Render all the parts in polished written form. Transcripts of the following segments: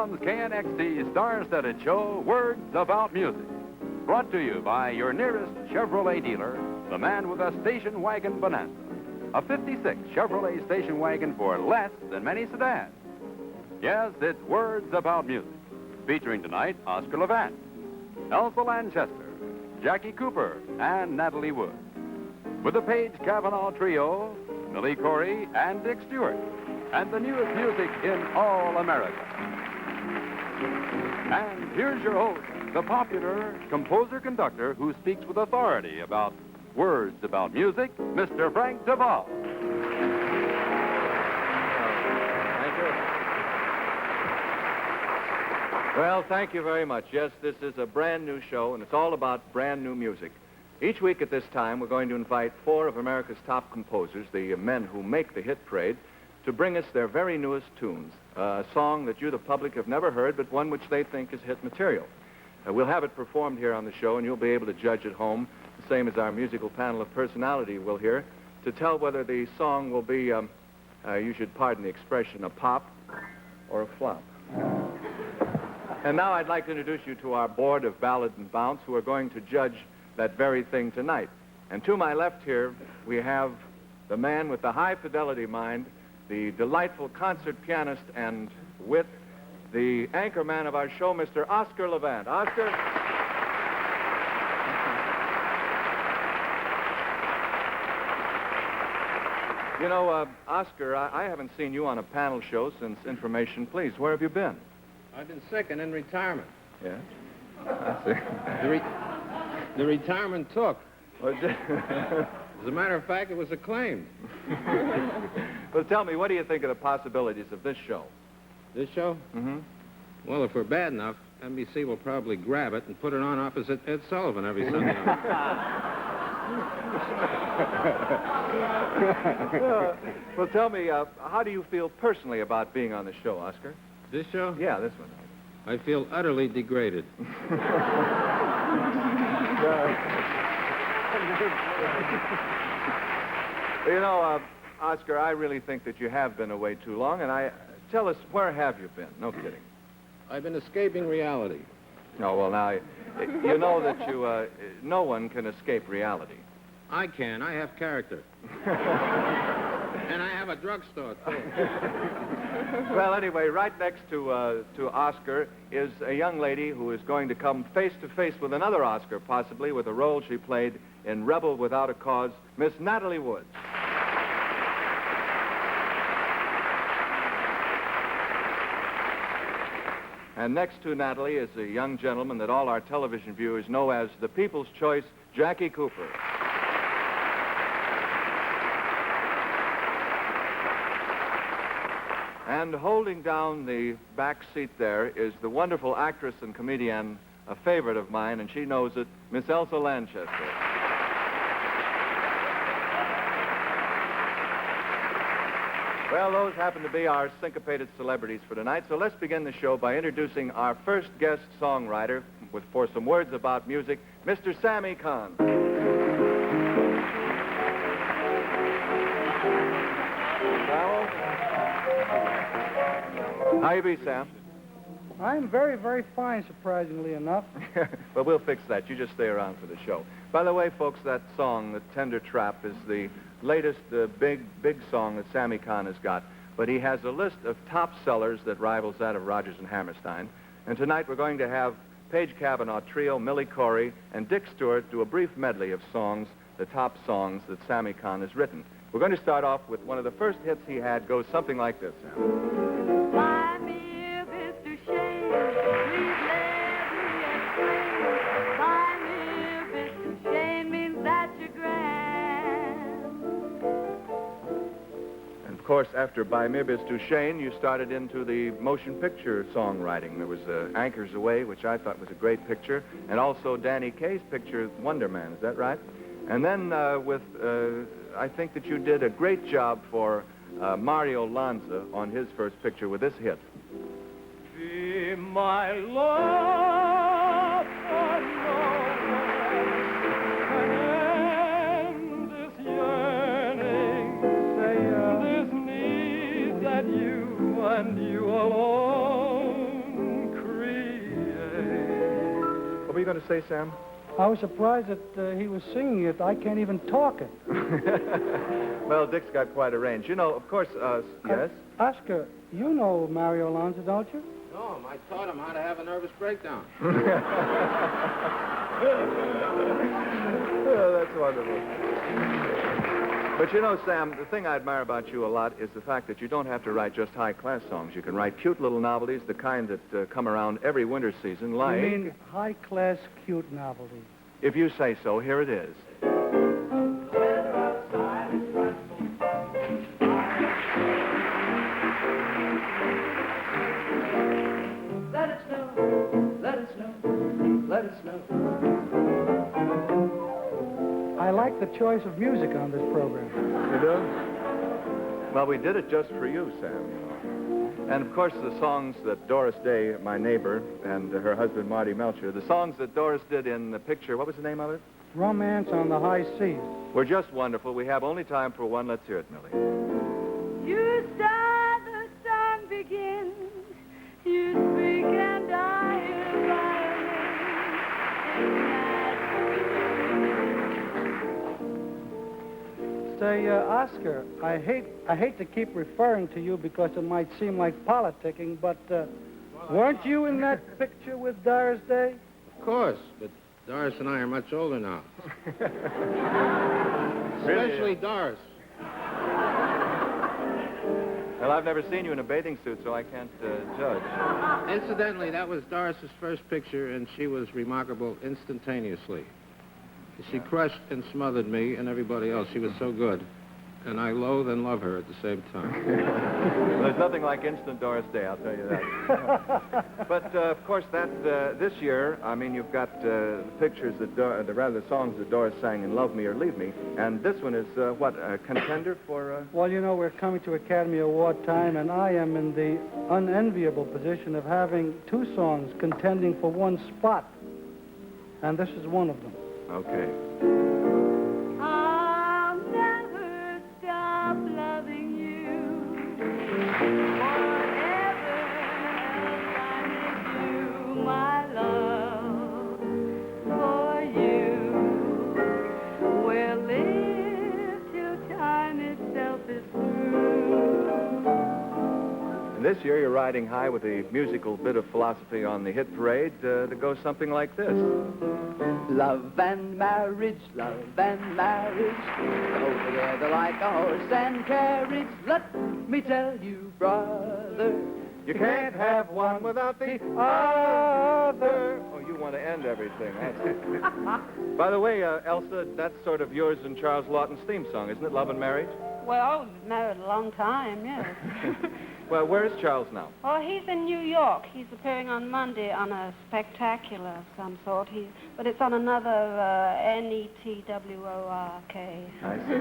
comes KNXT's star-studded show, Words About Music. Brought to you by your nearest Chevrolet dealer, the man with a station wagon bonanza. A 56 Chevrolet station wagon for less than many sedans. Yes, it's Words About Music. Featuring tonight, Oscar Levant, Elsa Lanchester, Jackie Cooper, and Natalie Wood. With the Page Cavanaugh Trio, Millie Corey, and Dick Stewart. And the newest music in all America. And here's your host, the popular composer-conductor who speaks with authority about words about music, Mr. Frank DeVol. Thank you. Well, thank you very much. Yes, this is a brand new show, and it's all about brand new music. Each week at this time, we're going to invite 4 of America's top composers, the men who make the hit parade, to bring us their very newest tunes, a song that you, the public, have never heard, but one which they think is hit material. We'll have it performed here on the show, and you'll be able to judge at home, the same as our musical panel of personality will hear, to tell whether the song will be, you should pardon the expression, a pop or a flop. And now I'd like to introduce you to our board of Ballad and Bounce, who are going to judge that very thing tonight. And to my left here, we have the man with the high-fidelity mind, the delightful concert pianist and wit, the anchor man of our show, Mr. Oscar Levant. Oscar? You know, Oscar, I haven't seen you on a panel show since Information Please. Where have you been? I've been sick and in retirement. Yeah? I see. The retirement took. Well, As a matter of fact, it was acclaimed. well, tell me, what do you think of the possibilities of this show? This show? Mm-hmm. Well, if we're bad enough, NBC will probably grab it and put it on opposite Ed Sullivan every Sunday night. Well, tell me, how do you feel personally about being on the show, Oscar? This show? Yeah, this one. I feel utterly degraded. You know, Oscar, I really think that you have been away too long, and tell us, where have you been? No kidding. I've been escaping reality. Oh, well, now, you know that no one can escape reality. I can. I have character. And I have a drugstore, too. Well, anyway, right next to Oscar is a young lady who is going to come face to face with another Oscar, possibly, with a role she played in Rebel Without a Cause, Miss Natalie Wood. And next to Natalie is a young gentleman that all our television viewers know as the People's Choice, Jackie Cooper. And holding down the back seat there is the wonderful actress and comedian, a favorite of mine, and she knows it, Miss Elsa Lanchester. Well, those happen to be our syncopated celebrities for tonight, so let's begin the show by introducing our first guest songwriter for some words about music, Mr. Sammy Cahn. How you be, Sam? I'm very, very fine, surprisingly enough. Well, we'll fix that. You just stay around for the show. By the way, folks, that song, The Tender Trap, is the latest big song that Sammy Cahn has got. But he has a list of top sellers that rivals that of Rodgers and Hammerstein. And tonight we're going to have Page Cavanaugh Trio, Millie Corey, and Dick Stewart do a brief medley of songs, the top songs that Sammy Cahn has written. We're going to start off with one of the first hits he had, goes something like this, Sam. Buy me a Mr. Shane, please let me explain. Buy me a Mr. Shane means that you're grand. And of course, after By Mirbis to Shane, you started into the motion picture songwriting. There was Anchors Away, which I thought was a great picture, and also Danny Kaye's picture, Wonder Man, is that right? And then I think that you did a great job for Mario Lanza on his first picture with this hit. Be my love for and this yearning, this need that you and you alone going to say, Sam? I was surprised that he was singing it. I can't even talk it. Well, Dick's got quite a range. You know, of course, yes? Oscar, you know Mario Lanza, don't you? No, I taught him how to have a nervous breakdown. Oh, that's wonderful. But you know, Sam, the thing I admire about you a lot is the fact that you don't have to write just high-class songs. You can write cute little novelties, the kind that come around every winter season, like... You mean high-class cute novelty? If you say so, here it is. Let it snow, let it snow, let it snow. I like the choice of music on this program. You do? Well, we did it just for you, Sam. And, of course, the songs that Doris Day, my neighbor, and her husband, Marty Melcher, the songs that Doris did in the picture, what was the name of it? Romance on the High Seas. Were just wonderful. We have only time for one. Let's hear it, Millie. You start, the song begins. You speak and I hear violin. Say, Oscar, I hate to keep referring to you because it might seem like politicking, but weren't you in that picture with Doris Day? Of course, but Doris and I are much older now. Especially Doris. Well, I've never seen you in a bathing suit, so I can't judge. Incidentally, that was Doris's first picture, and she was remarkable instantaneously. She crushed and smothered me and everybody else. She was so good. And I loathe and love her at the same time. Well, there's nothing like instant Doris Day, I'll tell you that. But, of course, that this year, I mean, you've got the pictures that, the songs that Doris sang in Love Me or Leave Me. And this one is, what, a contender for... Well, you know, we're coming to Academy Award time, and I am in the unenviable position of having two songs contending for one spot. And this is one of them. Okay. I'll never stop loving you. Whatever else I may do, my love for you will live till time itself is through. And this year, you're riding high with a musical bit of philosophy on the hit parade that goes something like this. Love and marriage, go together like a horse and carriage. Let me tell you, brother, You can't have one without the other. Oh, you want to end everything. By the way, Elsa, that's sort of yours and Charles Lawton's theme song, isn't it? Love and Marriage? Well, married a long time, yes. Well, where is Charles now? Oh, he's in New York. He's appearing on Monday on a spectacular of some sort. But it's on another NETWORK. I see.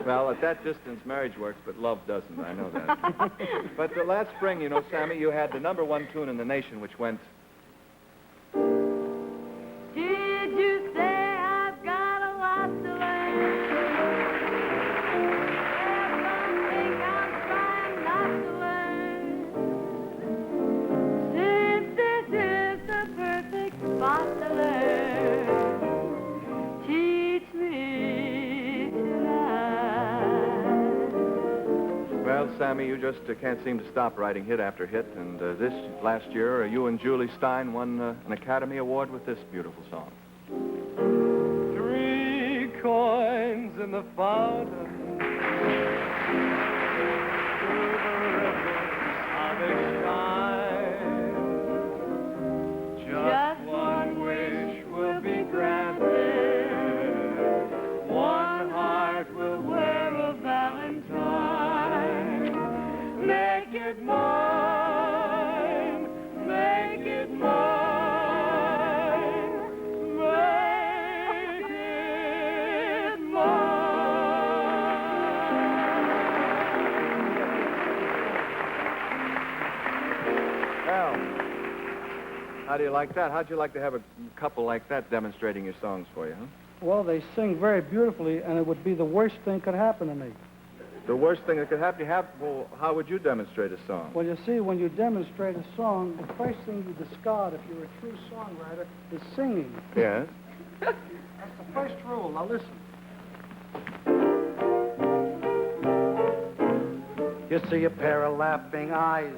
Well, at that distance, marriage works, but love doesn't. I know that. But last spring, you know, Sammy, you had the #1 tune in the nation, which went... Did you say I've got a lot to learn? There's something I'm trying not to learn. Since this is the perfect spot to learn, teach me tonight. Well, Sammy, you just can't seem to stop writing hit after hit. And this last year, you and Julie Stein won an Academy Award with this beautiful song. 3 coins in the fountain. Through the ripples of its shine. Just one wish will be granted. One heart will wear a valentine. Make it mine. Make it mine. Make it mine. Well, how do you like that? How'd you like to have a couple like that demonstrating your songs for you, huh? Well, they sing very beautifully, and it would be the worst thing could happen to me. The worst thing that could happen, well, how would you demonstrate a song? Well, you see, when you demonstrate a song, the first thing you discard if you're a true songwriter is singing. Yes? That's the first rule. Now listen. You see a pair of laughing eyes,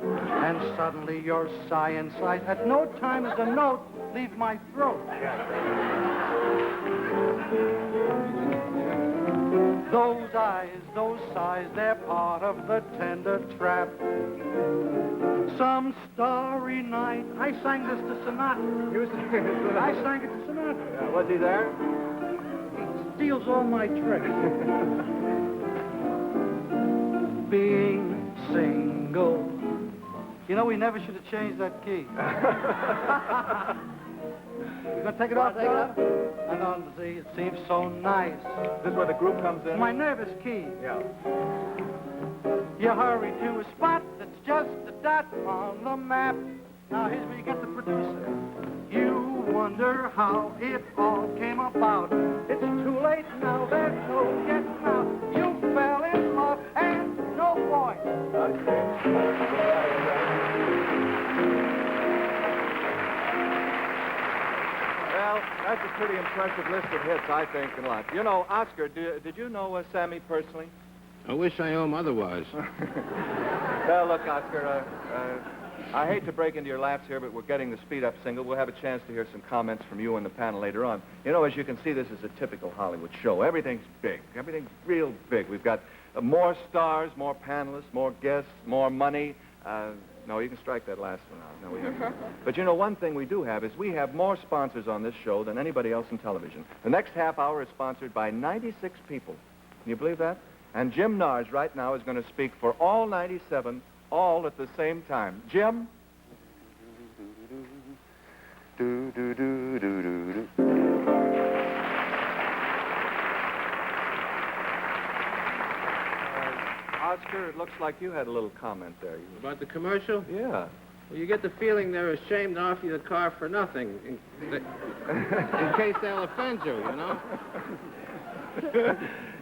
and suddenly you're sighing sighs. At no time does a note leave my throat. Those eyes, those sighs, they're part of the tender trap. Some starry night, I sang this to Sinatra. You sang it to I sang it to Sinatra. Was he there? He steals all my tricks. Being single. You know, we never should have changed that key. You gonna take it off? Take it off? I know, see, it seems so nice. This is where the group comes in? My nervous key. Yeah. You hurry to a spot that's just a dot on the map. Now here's where you get the producer. You wonder how it all came about. It's too late now, there's no getting out. You fell in love and no voice. Well, that's a pretty impressive list of hits, I think, and lots. You know, Oscar, did you know Sammy personally? I wish I owe him otherwise. Well, look, Oscar, I hate to break into your laps here, but we're getting the speed-up single. We'll have a chance to hear some comments from you and the panel later on. You know, as you can see, this is a typical Hollywood show. Everything's big. Everything's real big. We've got more stars, more panelists, more guests, more money. No, you can strike that last one out. No, we haven't. But you know, one thing we do have is we have more sponsors on this show than anybody else in television. The next half hour is sponsored by 96 people. Can you believe that? And Jim Narz right now is going to speak for all 97, all at the same time. Jim? Oscar, it looks like you had a little comment there. About the commercial? Yeah. Well, you get the feeling they're ashamed to offer you the car for nothing, in case they'll offend you, you know?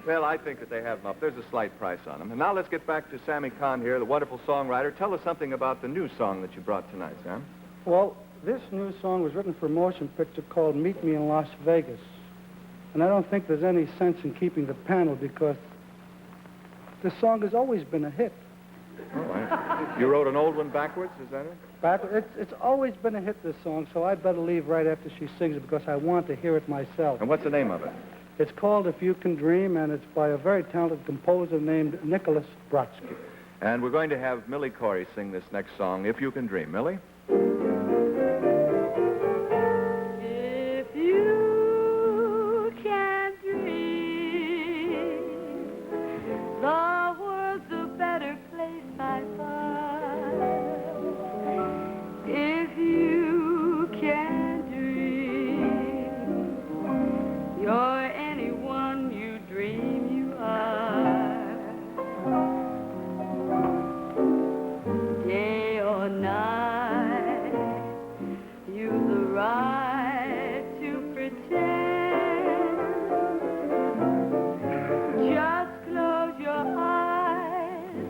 Well, I think that they have enough. There's a slight price on them. And now let's get back to Sammy Cahn here, the wonderful songwriter. Tell us something about the new song that you brought tonight, Sam. Well, this new song was written for a motion picture called Meet Me in Las Vegas. And I don't think there's any sense in keeping the panel because this song has always been a hit. Oh, you wrote an old one backwards, is that it? It's always been a hit, this song, so I'd better leave right after she sings it because I want to hear it myself. And what's the name of it? It's called If You Can Dream, and it's by a very talented composer named Nicholas Brodsky. And we're going to have Millie Corey sing this next song, If You Can Dream. Millie? If you can dream, the world's a better place, I find. If you can dream, you're anyone you dream you are. Day or night, you've the right to pretend. Just close your eyes,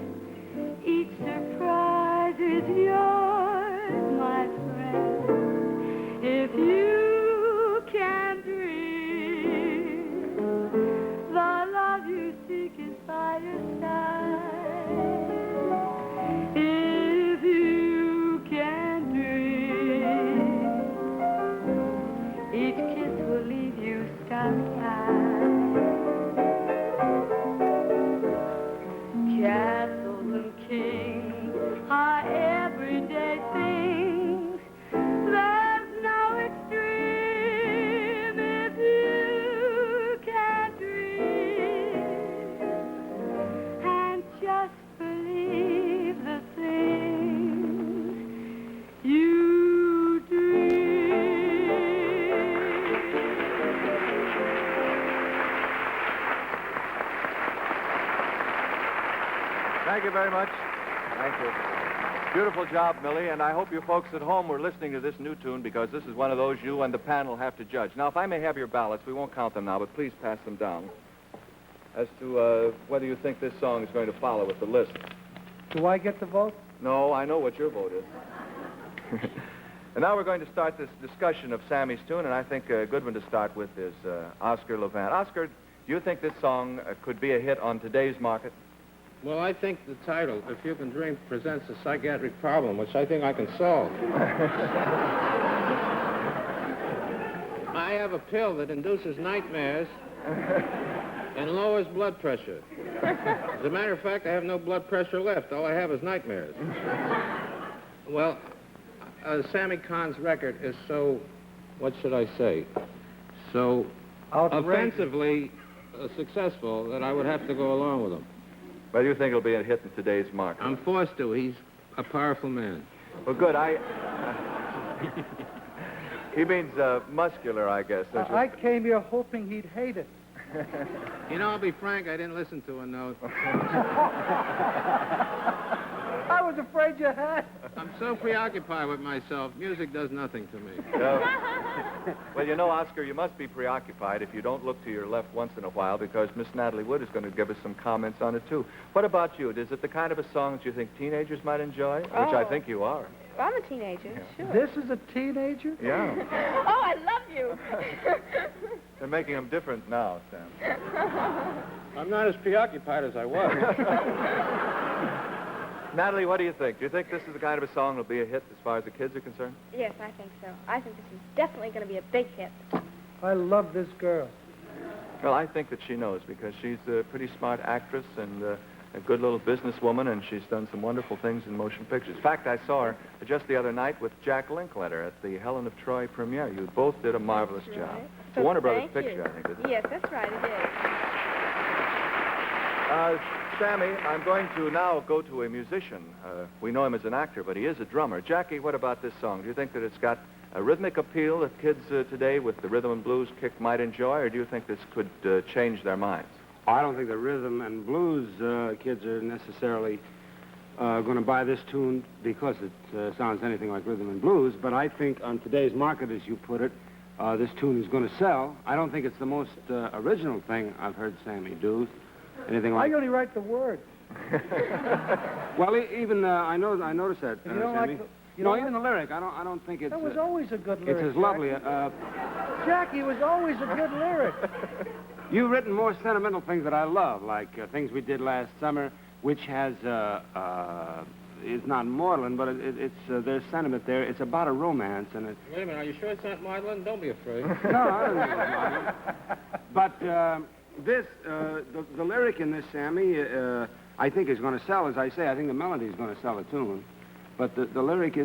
each surprise is yours, my friend. If you can dream, the love you seek is by your side. If you can dream, each kiss will leave you sky-high. Castles and kings are everyday things. There's no extreme if you can dream. And just believe the things you dream. Thank you very much. Thank you. Beautiful job, Millie, and I hope you folks at home were listening to this new tune because this is one of those you and the panel have to judge. Now, if I may have your ballots, we won't count them now, but please pass them down. as to whether you think this song is going to follow with the list. Do I get the vote? No, I know what your vote is. And now we're going to start this discussion of Sammy's tune, and I think a good one to start with is Oscar Levant. Oscar, do you think this song could be a hit on today's market? Well, I think the title, If You Can Dream, presents a psychiatric problem, which I think I can solve. I have a pill that induces nightmares and lowers blood pressure. As a matter of fact, I have no blood pressure left. All I have is nightmares. Well, Sammy Cahn's record is so, what should I say, so Outrageous. offensively successful that I would have to go along with him. But you think it'll be a hit in today's market? I'm forced to. He's a powerful man. Well, good. He means muscular, I guess. don't you? I came here hoping he'd hate it. You know, I'll be frank, I didn't listen to a note. I was afraid you had. I'm so preoccupied with myself, music does nothing to me. Well, you know, Oscar, you must be preoccupied if you don't look to your left once in a while, because Miss Natalie Wood is going to give us some comments on it, too. What about you? Is it the kind of a song that you think teenagers might enjoy? Which I think you are. I'm a teenager, sure. This is a teenager? Yeah. Oh, I love you. They're making them different now, Sam. I'm not as preoccupied as I was. Natalie, what do you think? Do you think this is the kind of a song that'll be a hit as far as the kids are concerned? Yes, I think so. I think this is definitely going to be a big hit. I love this girl. Well, I think that she knows, because she's a pretty smart actress and a good little businesswoman, and she's done some wonderful things in motion pictures. In fact, I saw her just the other night with Jack Narz at the Helen of Troy premiere. You both did a marvelous job. It's a Warner Brothers picture, I think, isn't it? Yes, that's right, it is. Sammy, I'm going to now go to a musician. We know him as an actor, but he is a drummer. Jackie, what about this song? Do you think that it's got a rhythmic appeal that kids today with the rhythm and blues kick might enjoy, or do you think this could change their minds? I don't think the rhythm and blues kids are necessarily going to buy this tune because it sounds anything like rhythm and blues, but I think on today's market, as you put it, this tune is going to sell. I don't think it's the most original thing I've heard Sammy do. Anything like... I only write the words. Well, even I noticed that. You don't Sammy. like the... Even the lyric. I don't think it's. That was always a good lyric. It's as lovely. Jackie was always a good lyric. You've written more sentimental things that I love, like Things We Did Last Summer, which has is not maudlin, but there's sentiment there. It's about a romance, and it. Wait a minute, are you sure it's not maudlin? Don't be afraid. No, I don't think it's maudlin. But this, the lyric in this, Sammy, I think is going to sell. As I say, I think the melody is going to sell a tune. But the lyric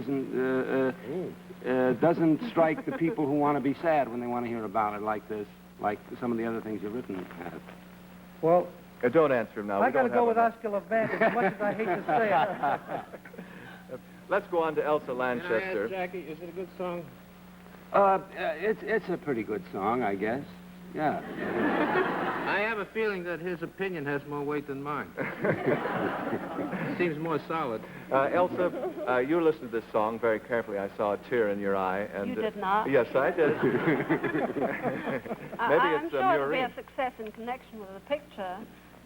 doesn't strike the people who want to be sad when they want to hear a ballad like this, like some of the other things you've written have. Well, don't answer him now. I got to go with Oscar Levant, as much as I hate to say it. Let's go on to Elsa Can I Lanchester. ask Jackie, is it a good song? It's a pretty good song, I guess. Yeah. I have a feeling that his opinion has more weight than mine. Seems more solid. Elsa, you listened to this song very carefully. I saw a tear in your eye. And, You did not? Yes, I did. I'm Maybe it's sure it'll be Murray. a success in connection with the picture,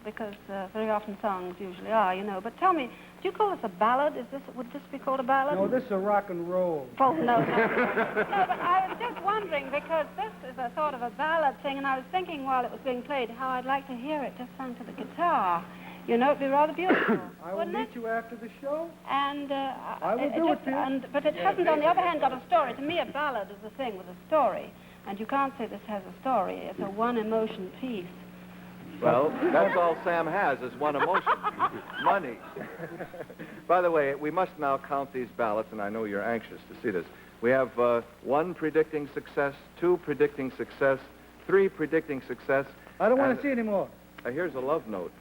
because very often songs usually are, you know. But tell me, do you call this a ballad? Would this be called a ballad? No, this is a rock and roll. Oh, no. No, but I was just wondering, because this is a sort of a ballad thing, and I was thinking while it was being played how I'd like to hear it just sung to the guitar. You know, it'd be rather beautiful, I will wouldn't meet it? you after the show. And I will do it, dear. But it hasn't, on the other hand, got a story. To me, a ballad is a thing with a story, and you can't say this has a story. It's a one-emotion piece. Well, that's all Sam has is one emotion. Money. By the way, we must now count these ballots, and I know you're anxious to see this. We have 1 predicting success, 2 predicting success, 3 predicting success. I don't want to see any more. Here's a love note.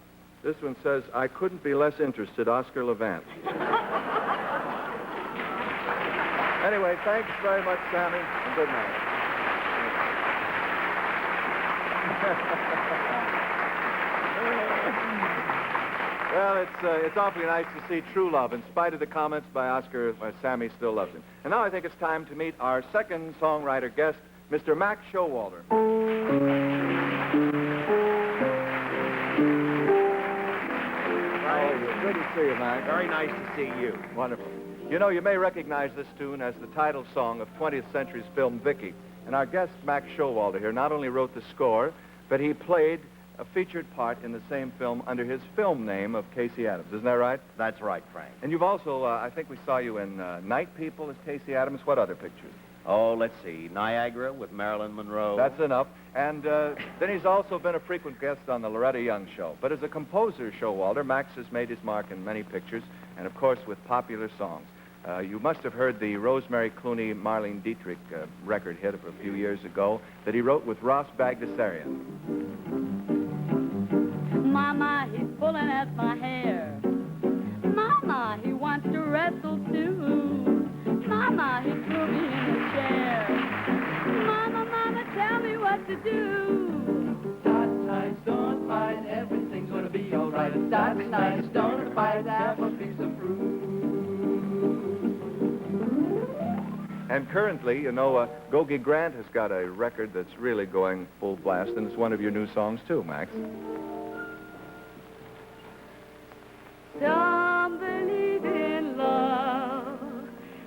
This one says, I couldn't be less interested, Oscar Levant. Anyway, thanks very much, Sammy, and good night. Well, it's awfully nice to see true love, in spite of the comments by Oscar. Sammy still loves him. And now I think it's time to meet our second songwriter guest, Mr. Mac Showalter. see you, Max. Very nice to see you. Wonderful. You know, you may recognize this tune as the title song of 20th Century's film Vicky. And our guest, Max Showalter here, not only wrote the score, but he played a featured part in the same film under his film name of Casey Adams. Isn't that right? That's right, Frank. And you've also, I think we saw you in Night People as Casey Adams. What other pictures? Oh, let's see. Niagara with Marilyn Monroe. That's enough. And then he's also been a frequent guest on the Loretta Young Show. But as a composer, Showalter, Max has made his mark in many pictures, and of course with popular songs. You must have heard the Rosemary Clooney, Marlene Dietrich record hit of a few years ago that he wrote with Ross Bagdasarian. Mama, he's pulling at my hair. Mama, he wants to wrestle too. Mama, he threw me in a chair. Mama, mama, tell me what to do. That's nice, don't fight, everything's gonna be alright. That's nice, don't fight, have a piece of fruit. And currently, you know, Gogi Grant has got a record that's really going full blast, and it's one of your new songs too, Max. Some believe in love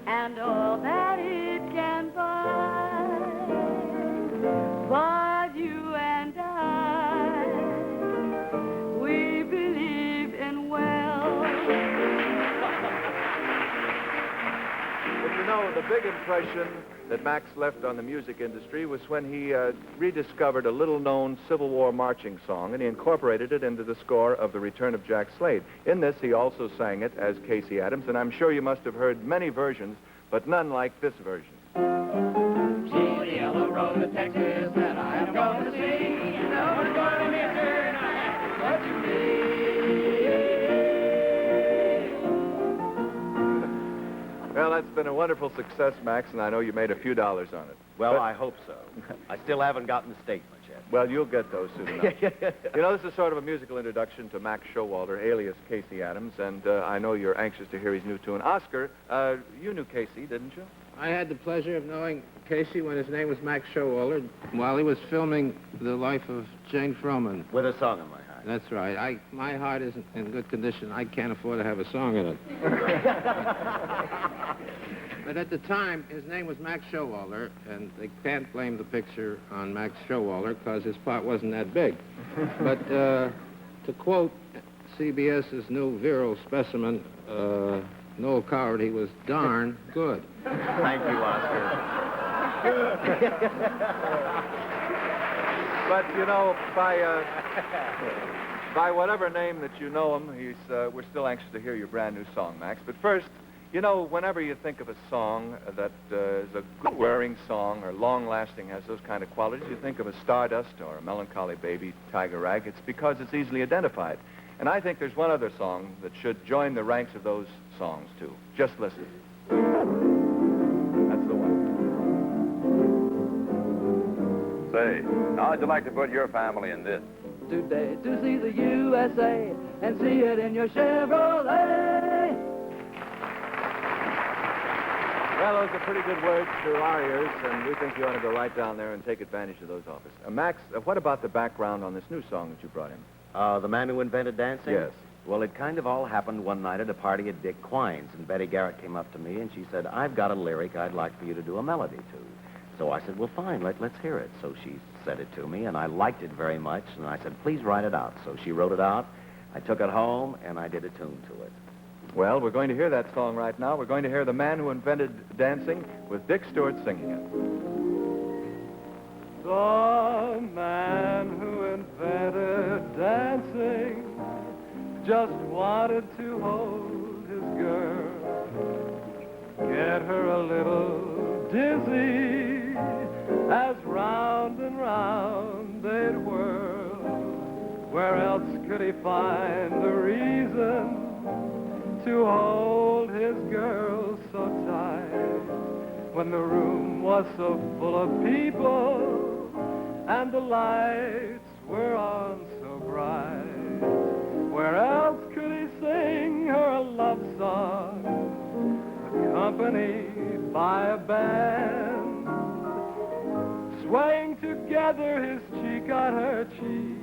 and all that it can buy. But you and I, we believe in well. But you know, the big impression that Max left on the music industry was when he rediscovered a little-known Civil War marching song, and he incorporated it into the score of The Return of Jack Slade. In this, he also sang it as Casey Adams, and I'm sure you must have heard many versions, but none like this version. See the yellow road to Texas that I am going to see. No one's going to miss her, and I have to what you mean. Well, that's been a wonderful success, Max, and I know you made a few dollars on it. Well, But- I hope so. I still haven't gotten the statement yet. Well, you'll get those soon enough. You know, this is sort of a musical introduction to Max Showalter, alias Casey Adams, and I know you're anxious to hear his new tune. Oscar, you knew Casey, didn't you? I had the pleasure of knowing Casey when his name was Max Showalter while he was filming The Life of Jane Froman. With a song in my heart. That's right. My heart isn't in good condition. I can't afford to have a song in it. But at the time, his name was Max Showalter, and they can't blame the picture on Max Showalter because his part wasn't that big. But to quote CBS's new virile specimen, Noel Coward, he was darn good. Thank you, Oscar. But, you know, by whatever name that you know him, we're still anxious to hear your brand new song, Max. But first, you know, whenever you think of a song that is a good-wearing song or long-lasting, has those kind of qualities, you think of a Stardust or a Melancholy Baby, Tiger Rag. It's because it's easily identified. And I think there's one other song that should join the ranks of those songs, too. Just listen. That's the one. Say, how'd you like to put your family in this? Today to see the USA and see it in your Chevrolet. Well, those are pretty good words to our ears, and we think you ought to go right down there and take advantage of those offers. Max, what about the background on this new song that you brought in? The man who invented dancing? Yes. Well, it kind of all happened one night at a party at Dick Quine's, and Betty Garrett came up to me, and she said, I've got a lyric I'd like for you to do a melody to. So I said, well, fine, let's hear it. So she said it to me, and I liked it very much, and I said, please write it out. So she wrote it out. I took it home, and I did a tune to it. Well, we're going to hear that song right now. We're going to hear The Man Who Invented Dancing with Dick Stewart singing it. The man who invented dancing just wanted to hold his girl, get her a little dizzy as round and round they'd whirl. Where else could he find the reason to hold his girl so tight when the room was so full of people and the lights were on so bright? Where else could he sing her a love song accompanied by a band, swaying together his cheek on her cheek,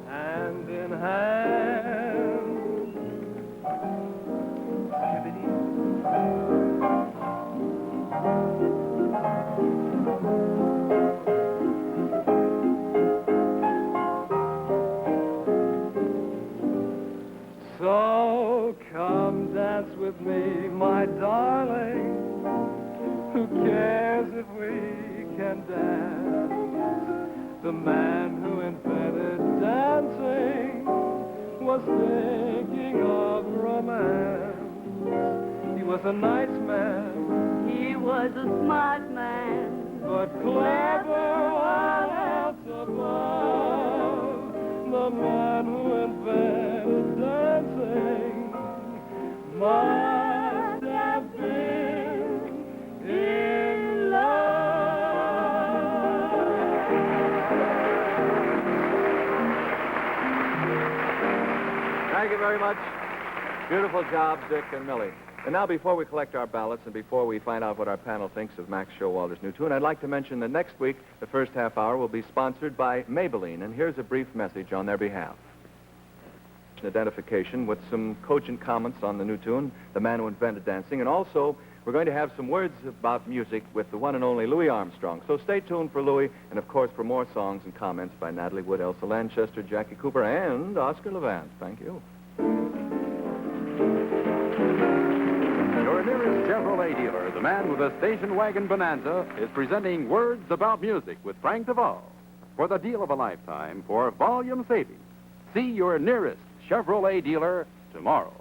hand in hand? with me, my darling? Who cares if we can dance? The man who invented dancing was thinking of romance. He was a nice man. He was a smart man. But clever while else above. The man who invented dancing must have been in love. Thank you very much. Beautiful job, Dick and Millie. And now, before we collect our ballots and before we find out what our panel thinks of Max Showalter's new tune, I'd like to mention that next week, the first half hour will be sponsored by Maybelline, and here's a brief message on their behalf. Identification with some cogent comments on the new tune, The Man Who Invented Dancing, and also we're going to have some words about music with the one and only Louis Armstrong. So stay tuned for Louis, and of course for more songs and comments by Natalie Wood, Elsa Lanchester, Jackie Cooper, and Oscar Levant. Thank you. Your nearest Chevrolet dealer, the man with a station wagon bonanza, is presenting Words About Music with Frank DeVol for the deal of a lifetime for volume savings. See your nearest Chevrolet dealer tomorrow.